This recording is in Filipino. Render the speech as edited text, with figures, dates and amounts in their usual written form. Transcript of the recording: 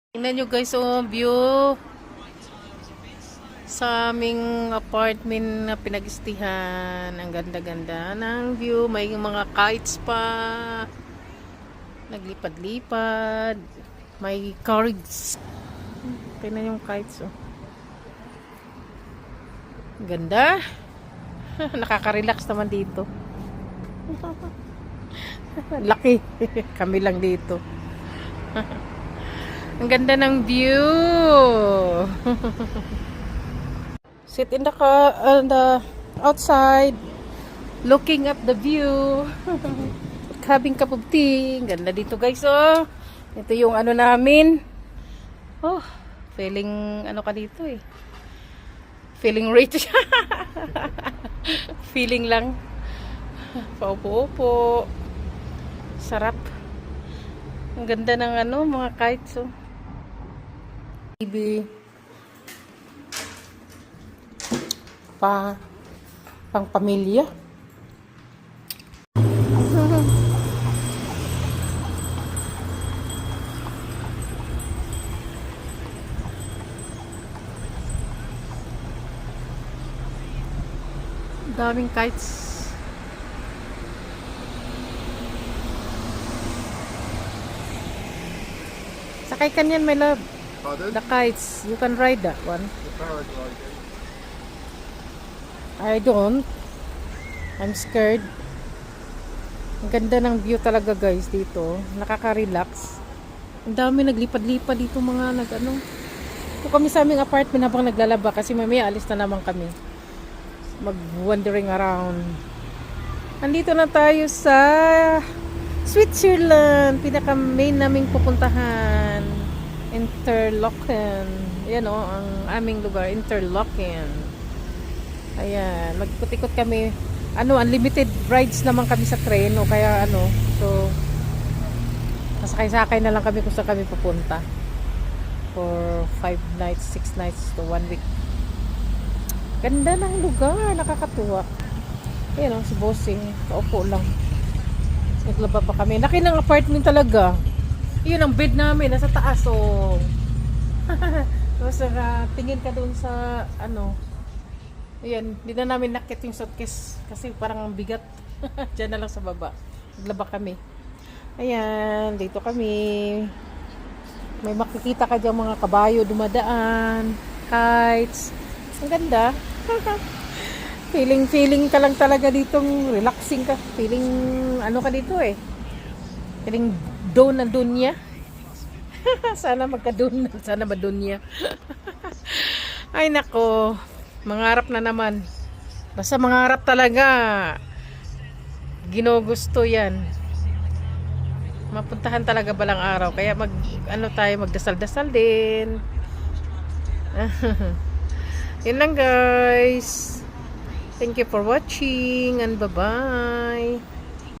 Tingnan nyo guys, oh, view sa aming apartment na pinag-istihan. Ang ganda-ganda ng view. May mga kites pa. Naglipad-lipad. May cards. Tingnan yung kites, oh. Ganda. Nakaka-relax naman dito. Laki. Kami lang dito. Ang ganda ng view. Sit in the car, outside, looking at the view. Having cup of tea. Ang ganda dito guys, oh. Ito yung ano namin. Oh, feeling ano ka dito eh. Feeling rich. Feeling lang. Paupo-upo. Sarap. Ang ganda ng ano, mga kites, oh. TV. Pang pamilya. Daming kites. Sakay ka niyan, my love. Pardon? The kites. You can ride that one. The paragliding. I don't. I'm scared. Ang ganda ng view talaga guys dito. Nakaka-relax. Ang dami naglipad-lipad dito mga nag-ano. Ito kami sa aming apartment habang naglalaba kasi mamaya alis na naman kami. Mag-wandering around. Andito na tayo sa Switzerland. Pinaka-main naming pupuntahan. Interlaken. Yan o, ang aming lugar. Interlaken. Ayan, magkot-ikot kami. Ano, unlimited rides naman kami sa tren, o kaya ano, so nasakay-sakay na lang kami kung saan kami pupunta. For 5 nights, 6 nights to 1 week. Ganda ng lugar, nakakatuwa. Ayan o, si Bossing, kaupo lang. Naglaba pa kami. Laki ng apartment talaga. Iyon ang bed namin, nasa taas, o. Tapos tingin ka doon sa, ano, ayan, hindi na namin nakit yung suitcase kasi parang ang bigat. Diyan na lang sa baba. Naglaba kami. Ayan, dito kami. May makikita ka dyan mga kabayo dumadaan. Kites. Ang ganda. Feeling ka lang talaga ditong relaxing ka. Feeling, ano ka dito eh. Feeling doon na dunya. Sana magka-doon. Sana madunya. Ay nako. Mangarap na naman. Basta mangarap talaga. Ginugusto yan. Mapuntahan talaga balang araw. Kaya magdasal-dasal din. Yun lang guys. Thank you for watching and bye-bye.